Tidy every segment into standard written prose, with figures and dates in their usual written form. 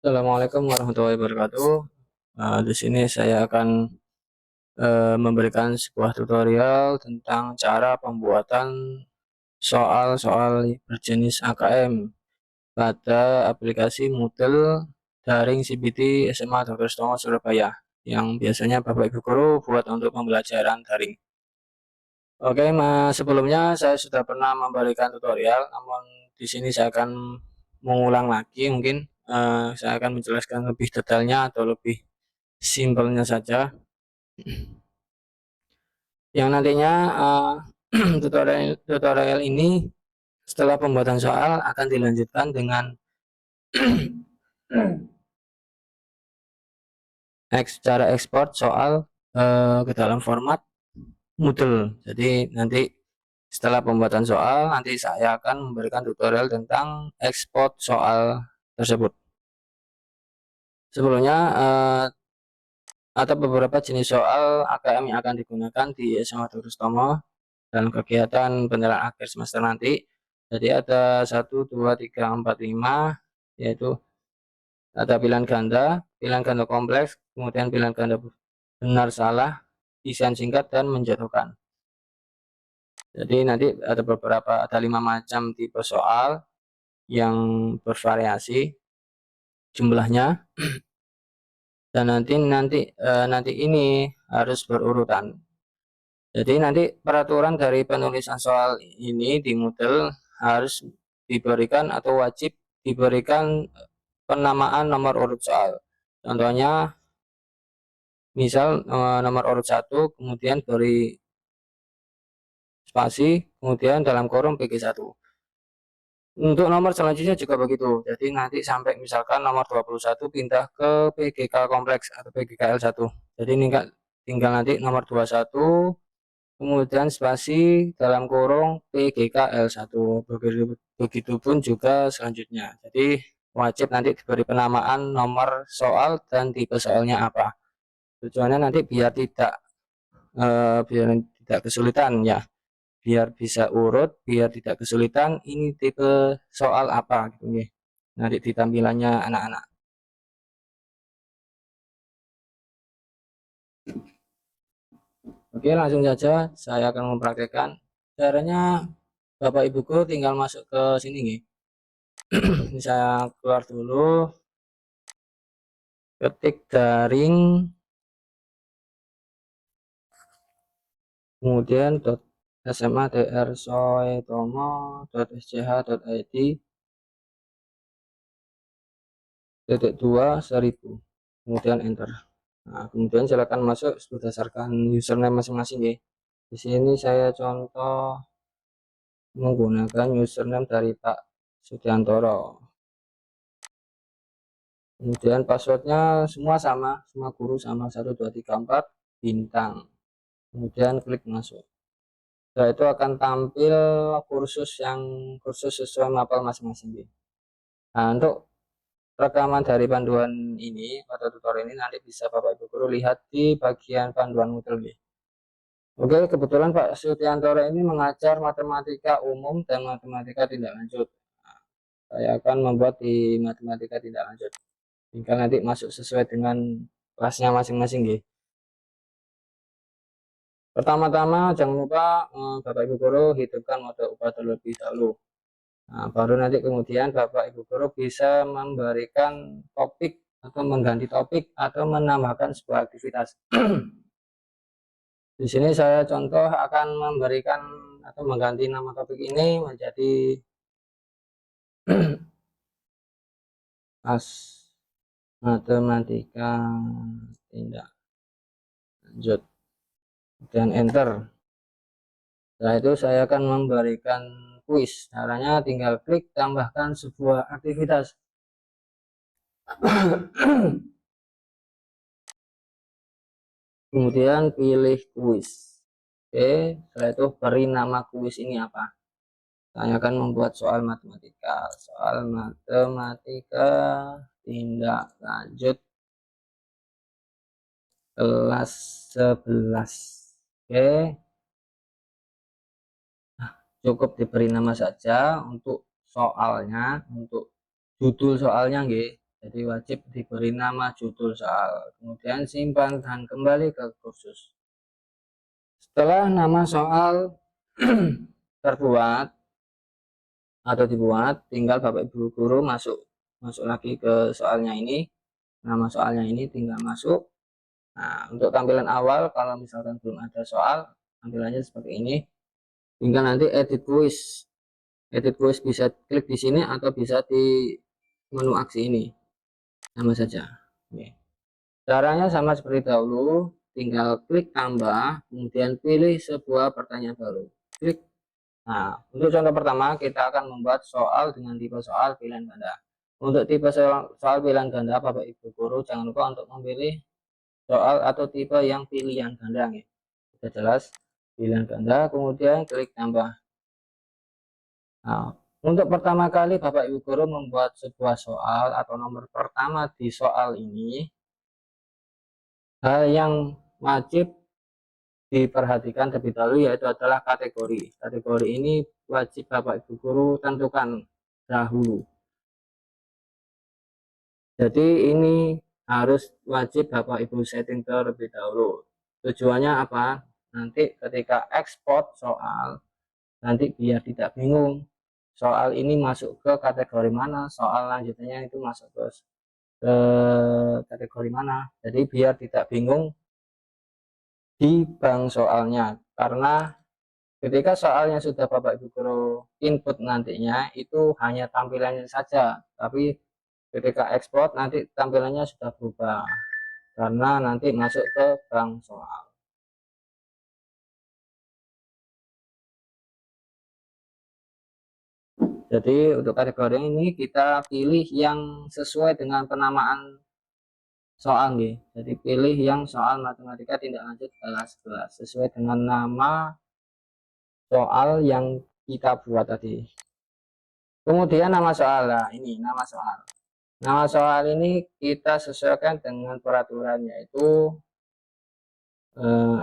Assalamualaikum warahmatullahi wabarakatuh. Di sini saya akan memberikan sebuah tutorial tentang cara pembuatan soal-soal berjenis AKM pada aplikasi Moodle daring CBT SMA Dr. Sutomo Surabaya yang biasanya Bapak Ibu guru buat untuk pembelajaran daring. Oke, Mas, sebelumnya saya sudah pernah memberikan tutorial, namun di sini saya akan mengulang lagi mungkin. Saya akan menjelaskan lebih detailnya atau lebih simpelnya saja, yang nantinya tutorial ini setelah pembuatan soal akan dilanjutkan dengan cara ekspor soal ke dalam format Moodle. Jadi nanti setelah pembuatan soal nanti saya akan memberikan tutorial tentang ekspor soal tersebut. Sebelumnya ada beberapa jenis soal AKM yang akan digunakan di SMA Dr. Sutomo dalam kegiatan penilaian akhir semester nanti. Jadi ada 1, 2, 3, 4, 5, yaitu ada pilihan ganda kompleks, kemudian pilihan ganda benar salah, desain singkat, dan menjatuhkan. Jadi nanti ada 5 macam tipe soal yang bervariasi jumlahnya, dan nanti ini harus berurutan. Jadi nanti peraturan dari penulisan soal ini di Moodle harus diberikan atau wajib diberikan penamaan nomor urut soal. Contohnya, misal nomor urut 1, kemudian beri spasi, kemudian dalam kurung PG1. Untuk nomor selanjutnya juga begitu. Jadi nanti sampai misalkan nomor 21 pindah ke PGK kompleks atau PGKL1. Jadi ini tinggal nanti nomor 21 kemudian spasi dalam kurung PGKL1. Begitupun juga selanjutnya. Jadi wajib nanti diberi penamaan nomor soal dan tipe soalnya apa. Tujuannya nanti biar tidak kesulitan ya, biar bisa urut, biar tidak kesulitan ini tipe soal apa gitu nih nanti di tampilannya anak-anak. Oke, langsung saja saya akan mempraktekkan caranya. Bapak Ibu guru tinggal masuk ke sini nih. Ini saya keluar dulu, ketik daring, kemudian sma.drsoetomo.sch.id -2 1000, kemudian enter. Nah, kemudian silakan masuk berdasarkan username masing-masing ya. Di sini saya contoh menggunakan username dari Pak Sudiantoro. Kemudian passwordnya semua sama, semua guru sama, 1 2 3 4 bintang. Kemudian klik masuk. Setelah itu akan tampil kursus sesuai mapel masing-masing ya. Nah, untuk rekaman dari panduan ini pada tutorial ini nanti bisa Bapak Ibu guru lihat di bagian panduan Moodle ya. Oke, kebetulan Pak Sudiantoro ini mengajar matematika umum dan matematika tindak lanjut. Nah, saya akan membuat di matematika tindak lanjut. Tinggal nanti masuk sesuai dengan kelasnya masing-masing ya. Pertama-tama jangan lupa Bapak Ibu guru hidupkan mode ubah terlebih dahulu. Nah, baru nanti kemudian Bapak Ibu guru bisa memberikan topik atau mengganti topik atau menambahkan sebuah aktivitas. Di sini saya contoh akan memberikan atau mengganti nama topik ini menjadi as matematika tindak lanjut dan enter. Setelah itu saya akan memberikan kuis. Caranya tinggal klik tambahkan sebuah aktivitas. Kemudian pilih kuis. Oke, setelah itu beri nama kuis ini apa. Saya akan membuat soal matematika. Soal matematika tindak lanjut kelas 11. Oke, cukup diberi nama saja untuk soalnya, untuk judul soalnya nggih. Jadi wajib diberi nama judul soal, kemudian simpan dan kembali ke kursus. Setelah nama soal terbuat atau dibuat, tinggal Bapak Ibu guru masuk lagi ke soalnya ini, nama soalnya ini tinggal masuk. Nah, untuk tampilan awal kalau misalkan belum ada soal, tampilannya seperti ini. Tinggal nanti edit quiz. Edit quiz bisa klik di sini atau bisa di menu aksi ini. Sama saja. Oke. Caranya sama seperti dahulu, tinggal klik tambah, kemudian pilih sebuah pertanyaan baru. Klik. Nah, untuk contoh pertama kita akan membuat soal dengan tipe soal pilihan ganda. Untuk tipe soal pilihan ganda, Bapak Ibu guru jangan lupa untuk memilih soal atau tipe yang pilihan ganda. Ya. Sudah jelas pilihan ganda, kemudian klik tambah. Nah, untuk pertama kali Bapak Ibu guru membuat sebuah soal atau nomor pertama di soal ini, hal yang wajib diperhatikan terlebih dahulu yaitu adalah kategori. Kategori ini wajib Bapak Ibu guru tentukan dahulu. Jadi ini harus wajib Bapak Ibu setting terlebih dahulu. Tujuannya apa? Nanti ketika ekspor soal, nanti biar tidak bingung soal ini masuk ke kategori mana, soal lanjutnya itu masuk ke kategori mana. Jadi biar tidak bingung di bank soalnya, karena ketika soalnya sudah Bapak Ibu guru input nantinya itu hanya tampilannya saja, tapi ketika ekspor nanti tampilannya sudah berubah karena nanti masuk ke bank soal. Jadi untuk kategori ini kita pilih yang sesuai dengan penamaan soal nih. Jadi pilih yang soal matematika tindak lanjut kelas 11 sesuai dengan nama soal yang kita buat tadi. Kemudian nama soal, nah ini nama soal. Nama soal ini kita sesuaikan dengan peraturan, yaitu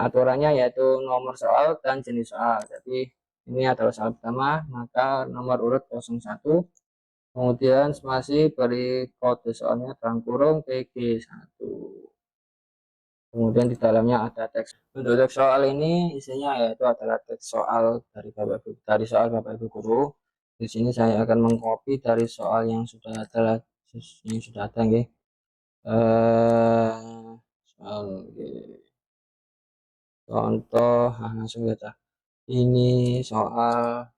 aturannya yaitu nomor soal dan jenis soal. Jadi ini adalah soal pertama, maka nomor urut 01, kemudian spasi beri kode soalnya dalam kurung TG1. Kemudian di dalamnya ada teks. Untuk teks soal ini isinya yaitu adalah teks soal dari soal Bapak Ibu guru. Di sini saya akan mengcopy dari soal yang sudah ada, nggih. Soal contoh, langsung saja. Ini soal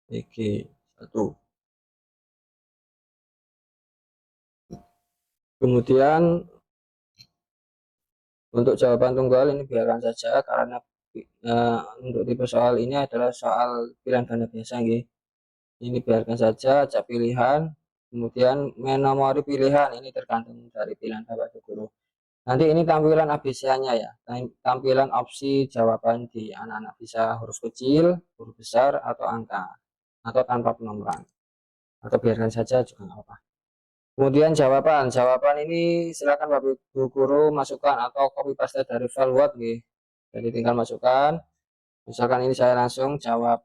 PG1. Kemudian untuk jawaban tunggal ini biarkan saja karena untuk tipe soal ini adalah soal pilihan ganda biasa, nggih. Ini biarkan saja acak pilihan, kemudian menomori pilihan ini tergantung dari pilihan Bapak Ibu guru. Nanti ini tampilan ABC-nya ya, tampilan opsi jawaban di anak-anak bisa huruf kecil, huruf besar, atau angka, atau tanpa penomoran, atau biarkan saja juga nggak apa-apa. Kemudian jawaban ini silakan Bapak Ibu guru masukkan atau copy paste dari file Word, nih. Jadi tinggal masukkan, misalkan ini saya langsung jawab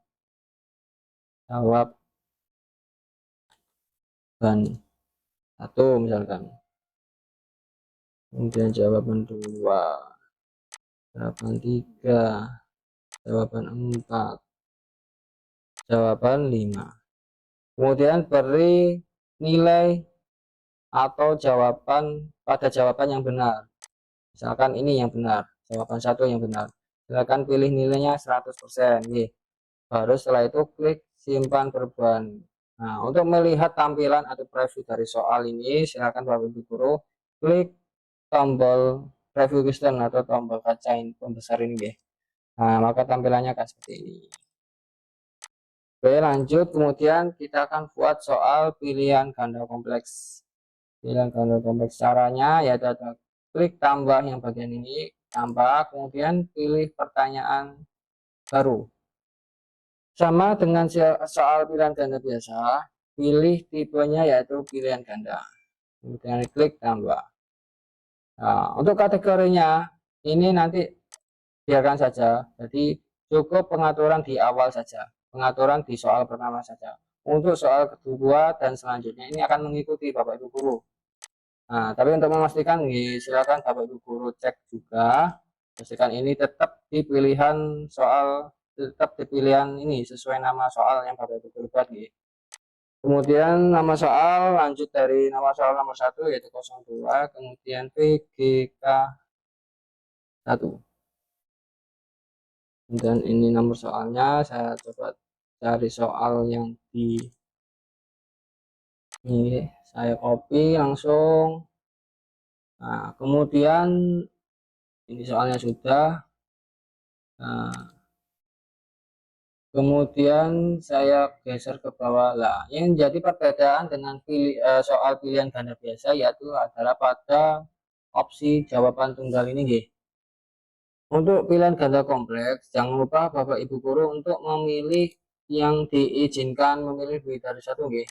ban 1 misalkan, kemudian jawaban 2, jawaban 3, jawaban 4, jawaban 5. Kemudian beri nilai atau jawaban pada jawaban yang benar. Misalkan ini yang benar, jawaban 1 yang benar. Silakan pilih nilainya 100%. Nih. Baru setelah itu klik simpan perubahan. Nah, untuk melihat tampilan atau preview dari soal ini, silakan Bapak Ibu guru klik tombol preview question atau tombol kaca pembesar ini, ya. Nah, maka tampilannya akan seperti ini. Oke, lanjut. Kemudian kita akan buat soal pilihan ganda kompleks. Pilihan ganda kompleks caranya yaitu ada klik tambah yang bagian ini, tambah, kemudian pilih pertanyaan baru. Sama dengan soal pilihan ganda biasa, pilih tipenya yaitu pilihan ganda. Kemudian klik tambah. Nah, untuk kategorinya ini nanti biarkan saja. Jadi cukup pengaturan di awal saja. Pengaturan di soal pertama saja. Untuk soal kedua dan selanjutnya ini akan mengikuti Bapak Ibu guru. Nah, tapi untuk memastikan silakan Bapak Ibu guru cek juga, pastikan ini tetap di pilihan ini sesuai nama soal yang Bapak Ibu guru buat nggih. Kemudian nama soal lanjut dari nama soal nomor 1 yaitu 02, kemudian PGK 1. Dan ini nomor soalnya, saya coba cari soal yang di ini, saya copy langsung. Nah, kemudian ini soalnya sudah. Nah, kemudian saya geser ke bawah lah. Yang jadi perbedaan dengan soal pilihan ganda biasa yaitu adalah pada opsi jawaban tunggal ini nggih. Untuk pilihan ganda kompleks, jangan lupa Bapak Ibu guru untuk memilih yang diizinkan memilih lebih dari satu nggih.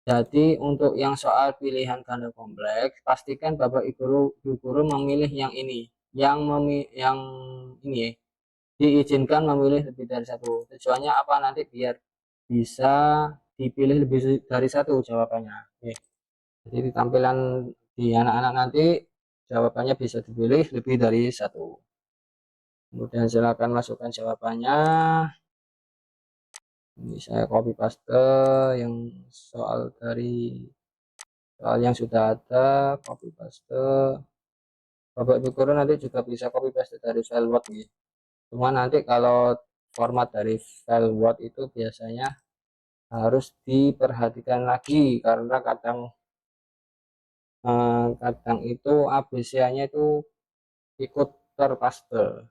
Jadi untuk yang soal pilihan ganda kompleks, pastikan Bapak Ibu guru memilih yang ini, yang ini ya, diizinkan memilih lebih dari satu. Tujuannya apa nanti biar bisa dipilih lebih dari satu jawabannya. Oke. Jadi di tampilan di anak-anak nanti jawabannya bisa dipilih lebih dari satu. Kemudian silakan masukkan jawabannya. Ini saya copy paste yang soal yang sudah ada, copy paste. Bapak Ibu guru nanti juga bisa copy paste dari file Word nih. Cuma nanti kalau format dari file Word itu biasanya harus diperhatikan lagi karena kadang itu ABC-nya itu ikut terpaste.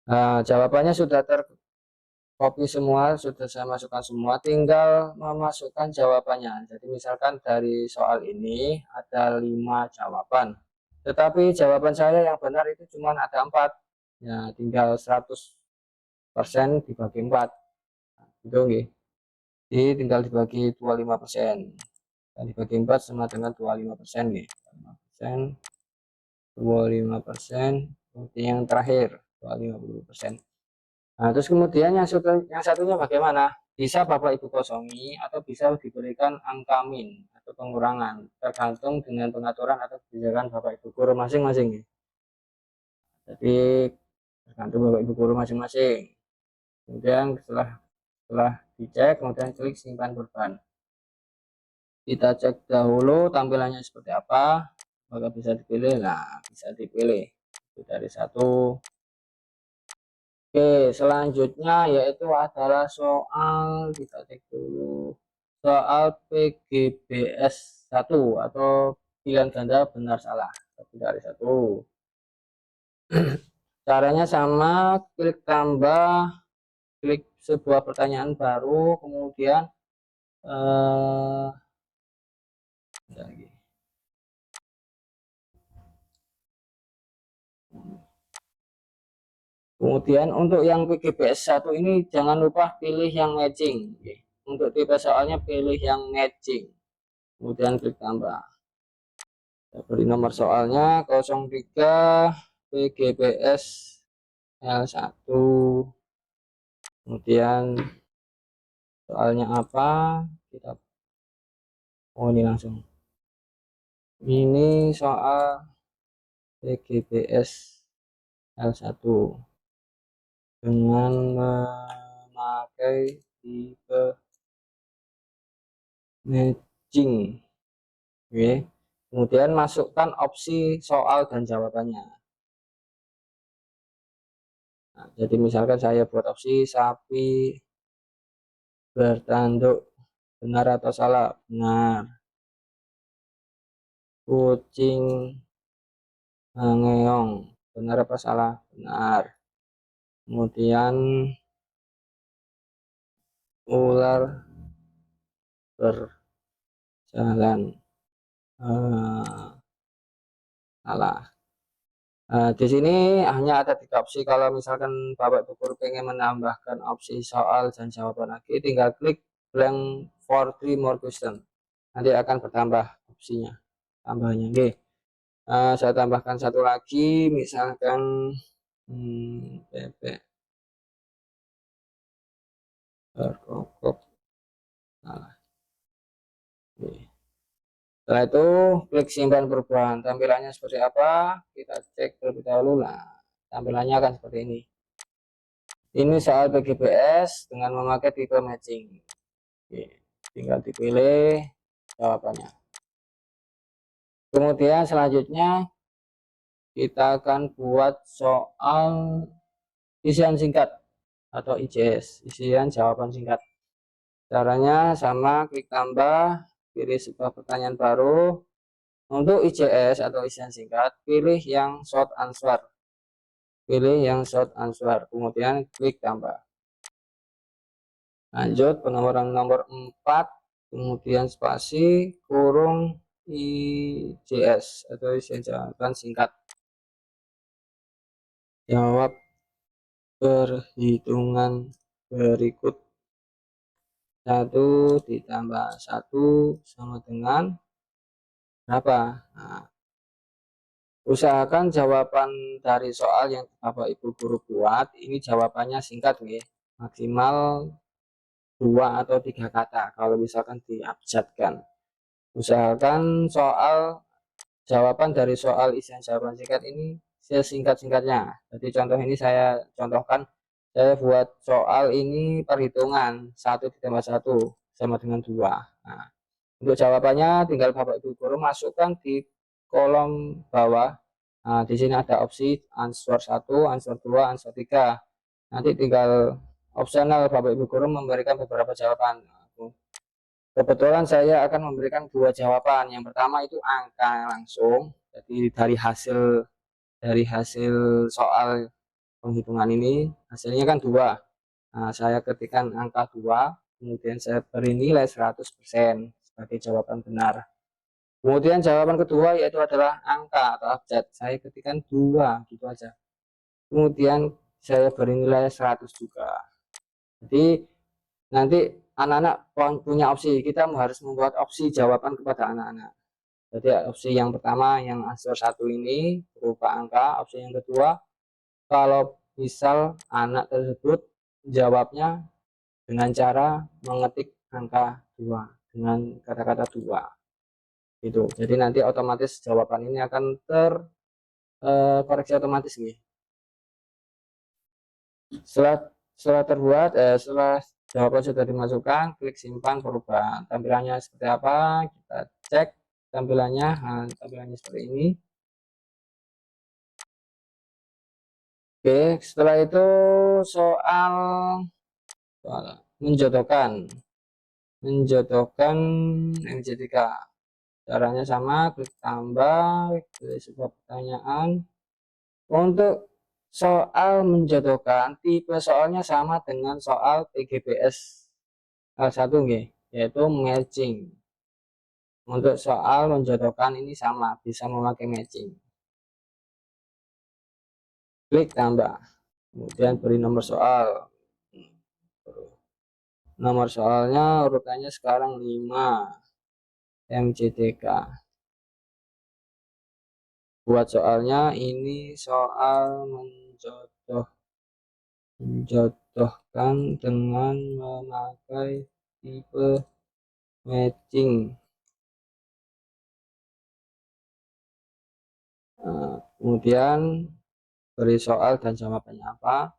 Nah, jawabannya sudah tercopy semua, sudah saya masukkan semua, tinggal memasukkan jawabannya. Jadi misalkan dari soal ini ada 5 jawaban, tetapi jawaban saya yang benar itu cuma ada 4. Ya, tinggal 100% dibagi 4. Gitu nggih. Jadi tinggal dibagi 25%. Dan dibagi 4 sama dengan 25% nih. 25%, 25%, kemudian yang terakhir 50%. Nah, terus kemudian yang satunya bagaimana? Bisa Bapak Ibu kosongi atau bisa diberikan angka min atau pengurangan tergantung dengan pengaturan atau kebijakan Bapak Ibu guru masing-masing. Jadi tergantung Bapak Ibu guru masing-masing. Kemudian setelah dicek, kemudian klik simpan beban. Kita cek dahulu tampilannya seperti apa, maka bisa dipilih. Nah, bisa dipilih itu dari satu. Oke, selanjutnya yaitu adalah soal, kita cek dulu, soal PGBS 1 atau pilihan ganda benar salah satu dari satu. Caranya sama, klik tambah, klik sebuah pertanyaan baru, kemudian eh, kemudian untuk yang PGBS 1 ini jangan lupa pilih yang matching. Untuk tipe soalnya pilih yang matching. Kemudian klik tambah. Saya beri nomor soalnya 03 PGBS L1. Kemudian soalnya apa? Kita ini langsung. Ini soal PGBS L1 dengan memakai tipe matching. Oke. Kemudian masukkan opsi soal dan jawabannya. Nah, jadi misalkan saya buat opsi sapi bertanduk, benar atau salah? Benar. Kucing ngeong, benar apa salah? Benar. Kemudian ular berjalan, salah. Di sini hanya ada 3 opsi. Kalau misalkan Bapak Ibu guru pengen menambahkan opsi soal dan jawaban lagi, tinggal klik blank for 3 more question. Nanti akan bertambah opsinya, tambahnya. Oke. Saya tambahkan satu lagi, misalkan bebek berkokok, salah. Oke. Setelah itu klik simpan perubahan. Tampilannya seperti apa? Kita cek terlebih dahulu. Nah, tampilannya akan seperti ini. Ini soal PGBS dengan memakai tipe matching. Oke, tinggal dipilih jawabannya. Kemudian selanjutnya kita akan buat soal isian singkat atau IJS, isian jawaban singkat. Caranya sama, klik tambah, pilih sebuah pertanyaan baru. Untuk IJS atau isian singkat, pilih yang short answer. Kemudian klik tambah. Lanjut penomoran nomor 4, kemudian spasi, kurung IJS atau isian jawaban singkat. Jawab perhitungan berikut. 1 ditambah 1 sama dengan berapa? Nah, usahakan jawaban dari soal yang Bapak Ibu guru buat ini jawabannya singkat nih, maksimal 2 atau 3 kata kalau misalkan diabjadkan. Usahakan jawaban dari soal isian jawaban singkat ini sesingkat-singkatnya. Jadi contoh ini saya contohkan, saya buat soal ini perhitungan 1 ditambah 1 sama dengan 2. Nah, untuk jawabannya tinggal Bapak Ibu guru masukkan di kolom bawah. Nah, di sini ada opsi answer 1, answer 2, answer 3. Nanti tinggal opsional Bapak Ibu guru memberikan beberapa jawaban. Kebetulan saya akan memberikan 2 jawaban. Yang pertama itu angka langsung. Jadi dari hasil soal penghitungan ini hasilnya kan 2. Nah, saya ketikkan angka 2, kemudian saya beri nilai 100% sebagai jawaban benar. Kemudian jawaban kedua yaitu adalah angka atau abjad. Saya ketikkan 2 gitu aja. Kemudian saya beri nilai 100 juga. Jadi nanti anak-anak punya opsi, kita harus membuat opsi jawaban kepada anak-anak. Jadi opsi yang pertama yang answer 1 ini berupa angka, opsi yang kedua kalau misal anak tersebut jawabnya dengan cara mengetik angka 2 dengan kata-kata 2 gitu. Jadi nanti otomatis jawaban ini akan koreksi otomatis nih. Setelah terbuat, setelah jawaban sudah dimasukkan, klik simpan perubahan. Tampilannya seperti apa? Kita cek tampilannya. Nah, tampilannya seperti ini. Oke, setelah itu soal menjodohkan MJTK. Caranya sama, klik tambah, klik sebuah pertanyaan. Untuk soal menjodohkan, tipe soalnya sama dengan soal PGBS L1 yaitu matching. Untuk soal menjodohkan ini sama, bisa memakai matching. Klik tambah, kemudian beri nomor soal. Nomor soalnya urutannya sekarang 5 MJTK. Buat soalnya ini soal menjodohkan dengan memakai tipe matching. Nah, kemudian beri soal dan jawabannya apa.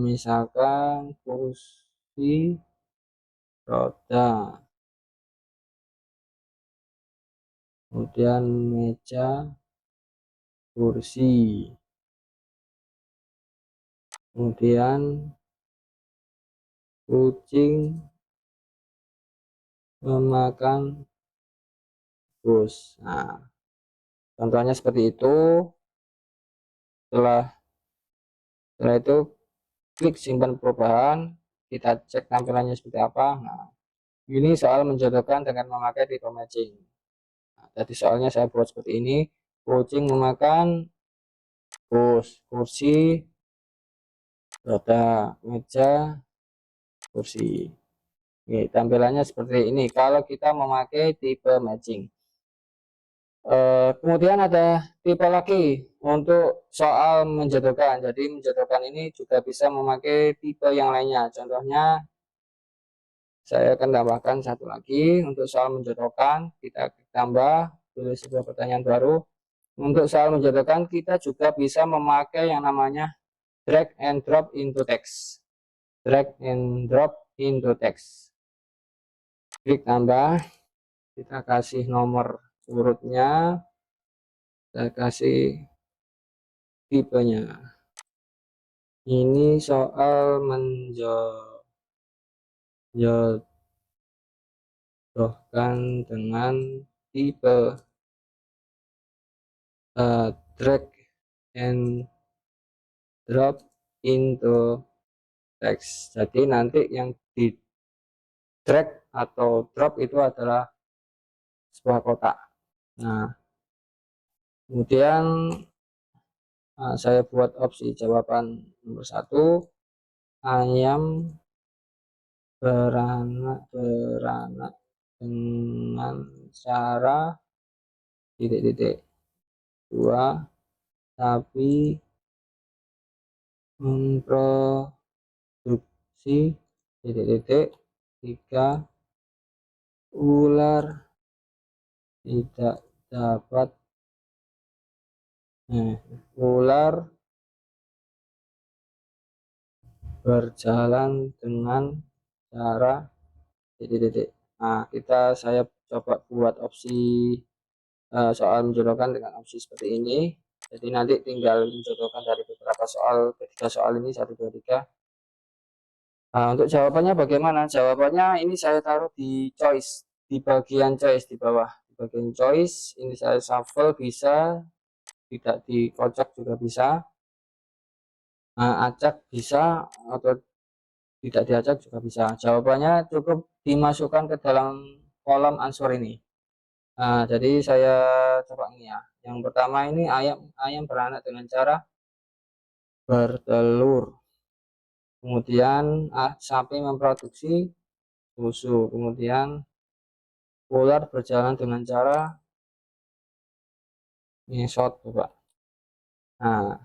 Misalkan kursi roda, kemudian meja, kursi, kemudian kucing memakan bus. Nah, contohnya seperti itu. Setelah itu klik simpan perubahan, kita cek tampilannya seperti apa. Nah, ini soal menjodohkan dengan memakai tipe matching. Nah, jadi soalnya saya buat seperti ini, kucing memakan bus, kursi roda, meja, kursi. Oke, tampilannya seperti ini kalau kita memakai tipe matching. Kemudian ada tipe lagi untuk soal menjodohkan. Jadi menjodohkan ini juga bisa memakai tipe yang lainnya. Contohnya Saya akan tambahkan satu lagi. Untuk soal menjodohkan, kita tambah tulis sebuah pertanyaan baru. Untuk soal menjodohkan, kita juga bisa memakai yang namanya drag and drop into text. Drag and drop into text. Klik tambah, kita kasih nomor urutnya, kita kasih tipenya. Ini soal menjodohkan dengan tipe drag and drop into text. Jadi nanti yang di drag atau drop itu adalah sebuah kotak. Nah, kemudian saya buat opsi jawaban nomor 1, ayam beranak dengan cara titik-titik. 2, sapi memproduksi titik-titik. 3, ular tidak dapat ular berjalan dengan cara titik-titik. Nah, saya coba buat opsi soal menjodohkan dengan opsi seperti ini. Jadi nanti tinggal menjodohkan dari beberapa soal, ketiga soal ini 1, 2, 3. Nah, untuk jawabannya bagaimana? Jawabannya ini saya taruh di choice, di bagian choice di bawah. Di bagian choice ini saya shuffle, bisa, tidak dikocok juga bisa. Acak bisa, atau tidak diacak juga bisa. Jawabannya cukup dimasukkan ke dalam kolom answer ini. Nah, jadi saya coba ini ya. Yang pertama ini ayam beranak dengan cara bertelur. Kemudian sapi memproduksi susu. Kemudian ular berjalan dengan cara ngesot, coba. Nah,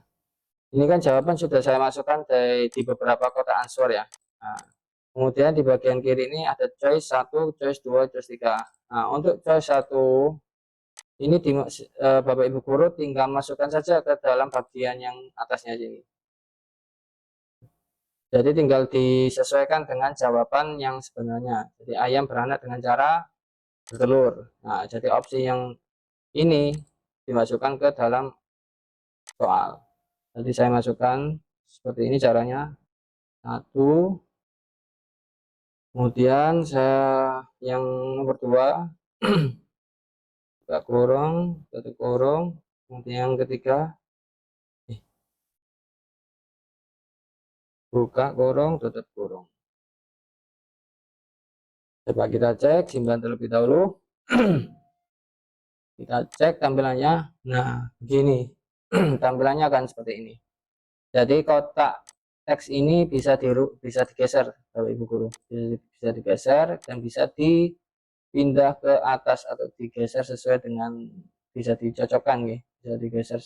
ini kan jawaban sudah saya masukkan di beberapa kotak answer ya. Nah, kemudian di bagian kiri ini ada choice 1, choice 2, choice 3. Nah, untuk choice 1 ini Bapak Ibu guru tinggal masukkan saja ke dalam bagian yang atasnya sini. Jadi tinggal disesuaikan dengan jawaban yang sebenarnya. Jadi ayam beranak dengan cara bertelur. Nah, jadi opsi yang ini dimasukkan ke dalam soal. Jadi saya masukkan seperti ini caranya. 1, kemudian saya yang nomor 2 buka kurung, tutup kurung, kemudian yang ketiga buka kurung, tutup kurung. Coba kita cek, simpan terlebih dahulu. Kita cek tampilannya. Nah, begini. Tampilannya akan seperti ini. Jadi kotak teks ini bisa digeser, Bapak Ibu guru. Bisa digeser dan bisa dipindah ke atas atau digeser sesuai dengan, bisa dicocokkan ya. Bisa digeser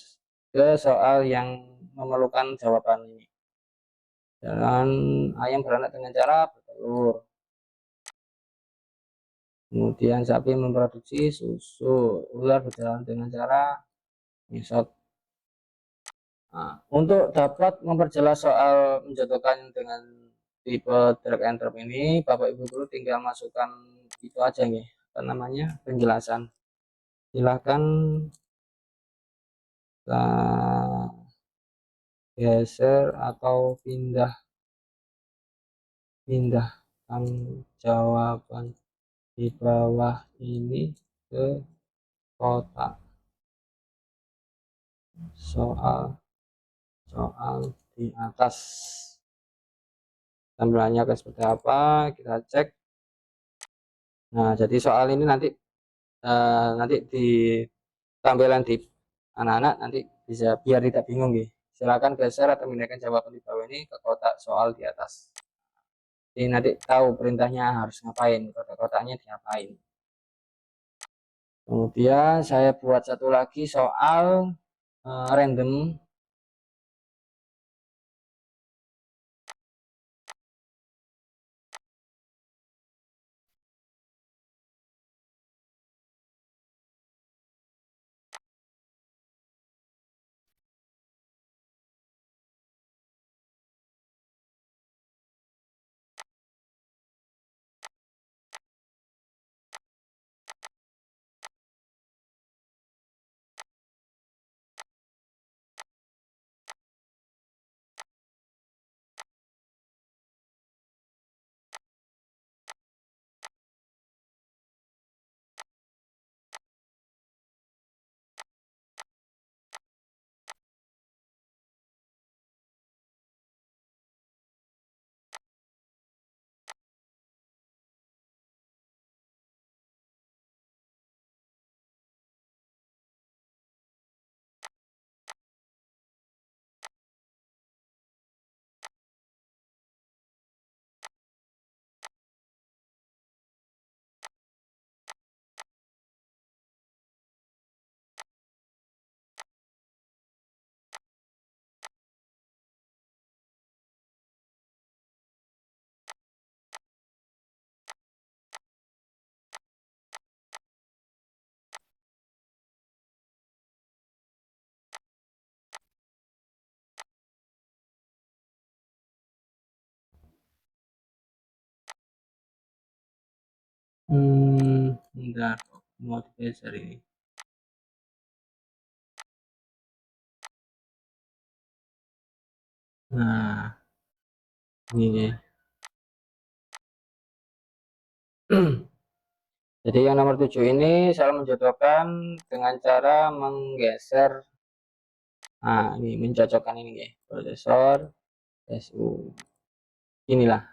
ke soal yang memerlukan jawaban ini. Dan ayam beranak dengan cara bertelur. Kemudian sapi memproduksi susu, ular berjalan dengan cara ngesot. Nah, untuk dapat memperjelas soal menjodohkan dengan tipe drag and drop ini, Bapak Ibu guru tinggal masukkan itu aja nih, apa namanya, penjelasan. Silahkan geser atau pindahkan jawaban di bawah ini ke kotak soal di atas. Tampilannya akan seperti apa, kita cek. Nah, jadi soal ini nanti di tampilan di anak-anak nanti bisa, biar tidak bingung ya. Silakan geser atau pindahkan jawaban di bawah ini ke kotak soal di atas. Jadi nanti tahu perintahnya harus ngapain, kotak-kotaknya diapain. Kemudian saya buat satu lagi soal random. Bentar, mau digeser ini. Nah, ini. Jadi yang nomor 7 ini saya menjodohkan dengan cara menggeser. Nah, ini mencocokkan ini ya, prosesor SU. Inilah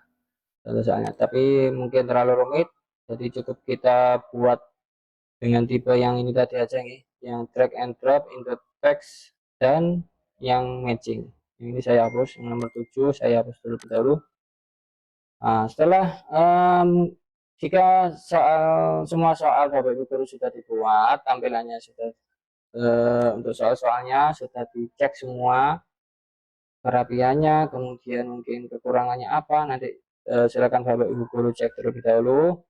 soalnya, tapi mungkin terlalu rumit, jadi cukup kita buat dengan tipe yang ini tadi aja nih, yang drag and drop into text dan yang matching. Ini saya hapus, yang nomor 7 saya hapus dulu. Nah, setelah jika semua soal Bapak Ibu guru sudah dibuat, tampilannya sudah untuk soal-soalnya sudah dicek semua kerapiannya, kemudian mungkin kekurangannya apa, nanti silakan Bapak Ibu guru cek terlebih dahulu.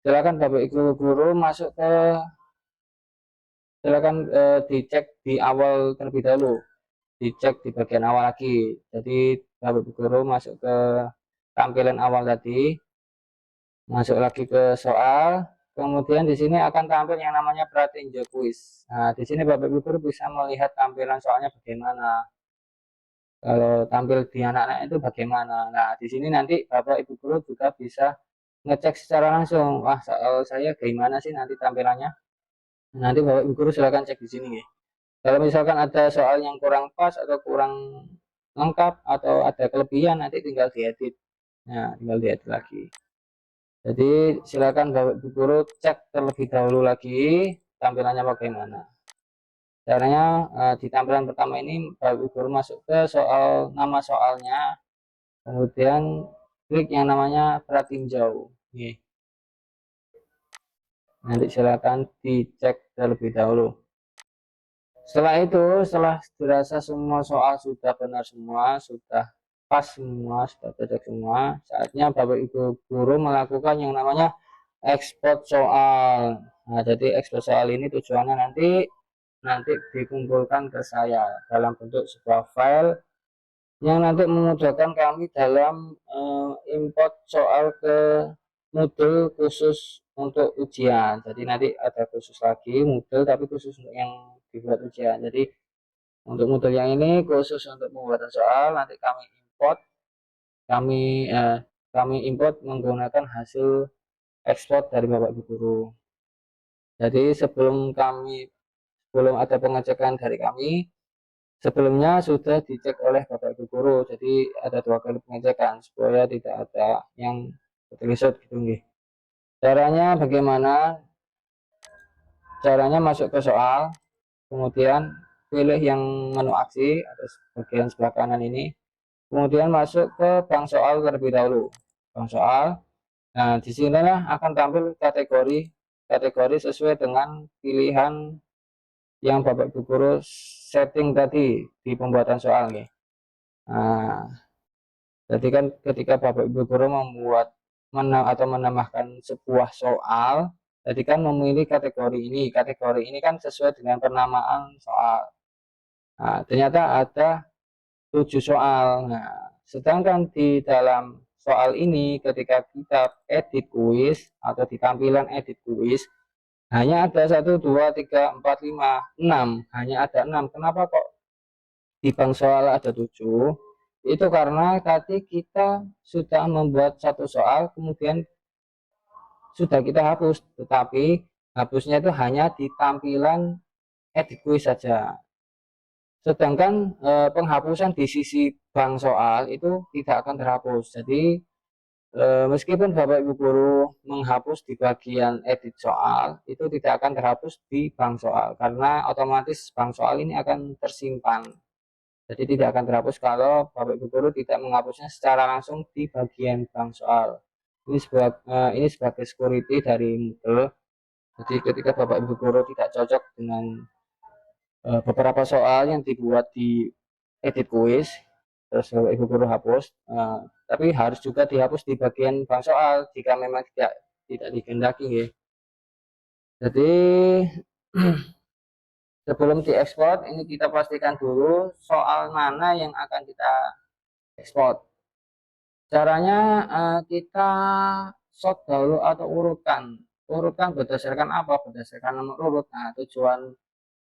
Silakan Bapak Ibu guru masuk ke silakan dicek di awal terlebih dahulu, dicek di bagian awal lagi. Jadi Bapak Ibu guru masuk ke tampilan awal tadi, masuk lagi ke soal, kemudian di sini akan tampil yang namanya Pratinja Quiz. Nah, di sini Bapak Ibu guru bisa melihat tampilan soalnya bagaimana. Kalau tampil di anak-anak itu bagaimana. Nah, di sini nanti Bapak Ibu guru juga bisa ngecek secara langsung. Wah, soal saya gimana sih nanti tampilannya. Nanti Bapak Ibu guru silakan cek di sini ya. Kalau misalkan ada soal yang kurang pas atau kurang lengkap atau ada kelebihan, nanti tinggal diedit. Nah, tinggal diedit lagi. Jadi silakan Bapak Ibu guru cek terlebih dahulu lagi tampilannya bagaimana. Caranya di tampilan pertama ini Bapak Ibu guru masuk ke soal nama soalnya, kemudian klik yang namanya pratinjau. Nih, nanti silakan dicek terlebih dahulu. Setelah itu, setelah dirasa semua soal sudah benar semua, sudah pas semua, sudah cocok semua, saatnya Bapak Ibu guru melakukan yang namanya ekspor soal. Nah, jadi ekspor soal ini tujuannya nanti dikumpulkan ke saya dalam bentuk sebuah file yang nanti memudahkan kami dalam import soal ke Moodle khusus untuk ujian. Jadi nanti ada khusus lagi Moodle tapi khusus untuk yang dibuat ujian. Jadi untuk Moodle yang ini khusus untuk pembuatan soal, nanti kami eh, kami import menggunakan hasil ekspor dari Bapak Ibu guru. Jadi sebelum ada pengecekan dari kami, sebelumnya sudah dicek oleh Bapak Ibu guru. Jadi ada 2 kali pengecekan supaya tidak ada yang terlisut gitu nih. Caranya bagaimana? Caranya masuk ke soal, kemudian pilih yang menu aksi atau bagian sebelah kanan ini, kemudian masuk ke bank soal terlebih dahulu. Bank soal. Nah, disinilah akan tampil kategori sesuai dengan pilihan yang Bapak Ibu guru setting tadi di pembuatan soal nih. Nah, jadi kan ketika Bapak Ibu guru membuat atau menambahkan sebuah soal, jadi kan memilih kategori ini. Kategori ini kan sesuai dengan penamaan soal. Nah, ternyata ada 7 soal. Nah, sedangkan di dalam soal ini ketika kita edit kuis atau di tampilan edit kuis hanya ada 1, 2, 3, 4, 5, 6. Hanya ada 6. Kenapa kok di bank soal ada 7? Itu karena tadi kita sudah membuat satu soal kemudian sudah kita hapus, tetapi hapusnya itu hanya di tampilan edit quiz saja. Sedangkan penghapusan di sisi bank soal itu tidak akan terhapus. Jadi meskipun Bapak Ibu guru menghapus di bagian edit soal, itu tidak akan terhapus di bank soal karena otomatis bank soal ini akan tersimpan. Jadi tidak akan terhapus kalau Bapak Ibu guru tidak menghapusnya secara langsung di bagian bank soal. Ini sebagai security dari Moodle. Jadi ketika Bapak Ibu guru tidak cocok dengan beberapa soal yang dibuat di edit quiz, terus Bapak Ibu guru hapus, tapi harus juga dihapus di bagian bank soal jika memang tidak dikehendaki ya. Jadi sebelum diekspor ini kita pastikan dulu soal mana yang akan kita ekspor. Caranya kita sort dahulu atau urutkan. Urutkan berdasarkan apa? Berdasarkan nomor urut. Nah, tujuan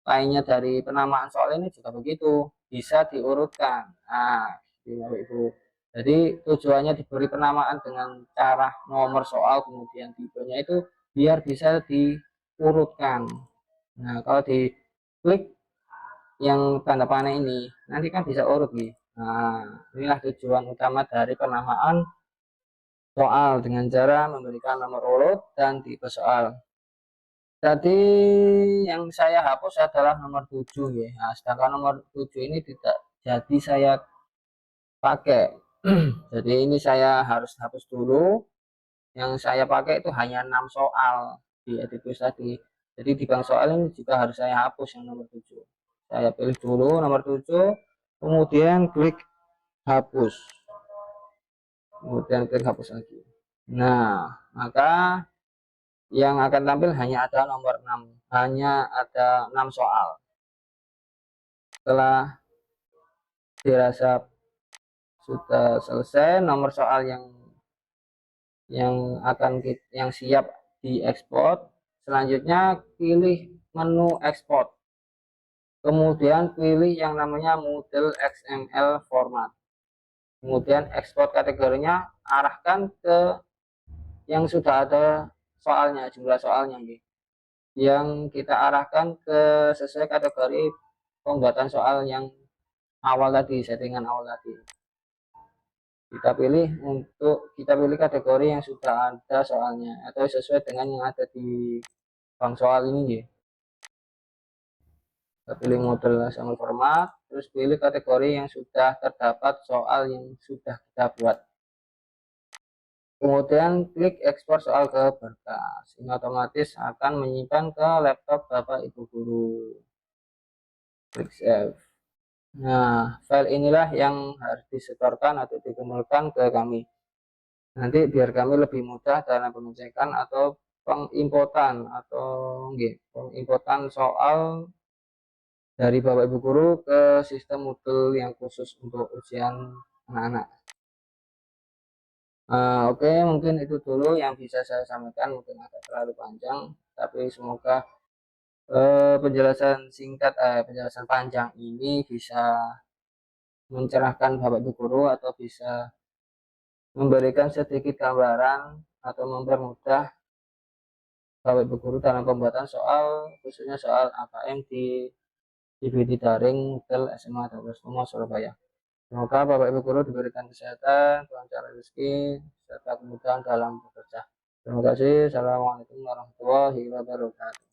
lainnya dari penamaan soal ini juga begitu, bisa diurutkan. Nah, Ibu. Jadi tujuannya diberi penamaan dengan cara nomor soal kemudian tipenya itu biar bisa diurutkan. Nah, kalau diklik yang tanda panah ini, nanti kan bisa urut nih. Nah, inilah tujuan utama dari penamaan soal dengan cara memberikan nomor urut dan tipe soal. Tadi yang saya hapus adalah nomor 7 ya. Nah, sedangkan nomor 7 ini tidak jadi saya pakai. Jadi ini saya harus hapus dulu. Yang saya pakai itu hanya 6 soal di editbus tadi. Jadi di bank soal ini juga harus saya hapus yang nomor 7. Saya pilih dulu nomor 7, kemudian klik hapus. Kemudian klik hapus lagi. Nah, maka yang akan tampil hanya ada nomor 6. Hanya ada 6 soal. Setelah dirasa sudah selesai, nomor soal yang siap diekspor. Selanjutnya pilih menu ekspor. Kemudian pilih yang namanya model XML format. Kemudian ekspor kategorinya, arahkan ke yang sudah ada soalnya, jumlah soalnya gitu. Yang kita arahkan ke sesuai kategori pembuatan soal yang awal tadi, settingan awal tadi. Kita pilih kategori yang sudah ada soalnya atau sesuai dengan yang ada di bank soal ini ya. Kita pilih model sama format, terus pilih kategori yang sudah terdapat soal yang sudah kita buat. Kemudian klik ekspor soal ke berkas. Ini otomatis akan menyimpan ke laptop Bapak Ibu guru. Klik save. Nah, file inilah yang harus disetorkan atau dikumpulkan ke kami. Nanti biar kami lebih mudah dalam pengecekan atau pengimportan soal dari Bapak Ibu guru ke sistem Moodle yang khusus untuk ujian anak-anak. Oke, mungkin itu dulu yang bisa saya sampaikan, mungkin agak terlalu panjang, tapi semoga penjelasan panjang ini bisa mencerahkan Bapak Ibu guru atau bisa memberikan sedikit gambaran atau mempermudah Bapak Ibu guru dalam pembuatan soal, khususnya soal AKM di IBD Daring Moodle SMA 12 Surabaya. Semoga Bapak Ibu guru diberikan kesehatan, kelancaran rezeki, serta kemudahan dalam bekerja. Terima kasih. Assalamualaikum warahmatullahi wabarakatuh.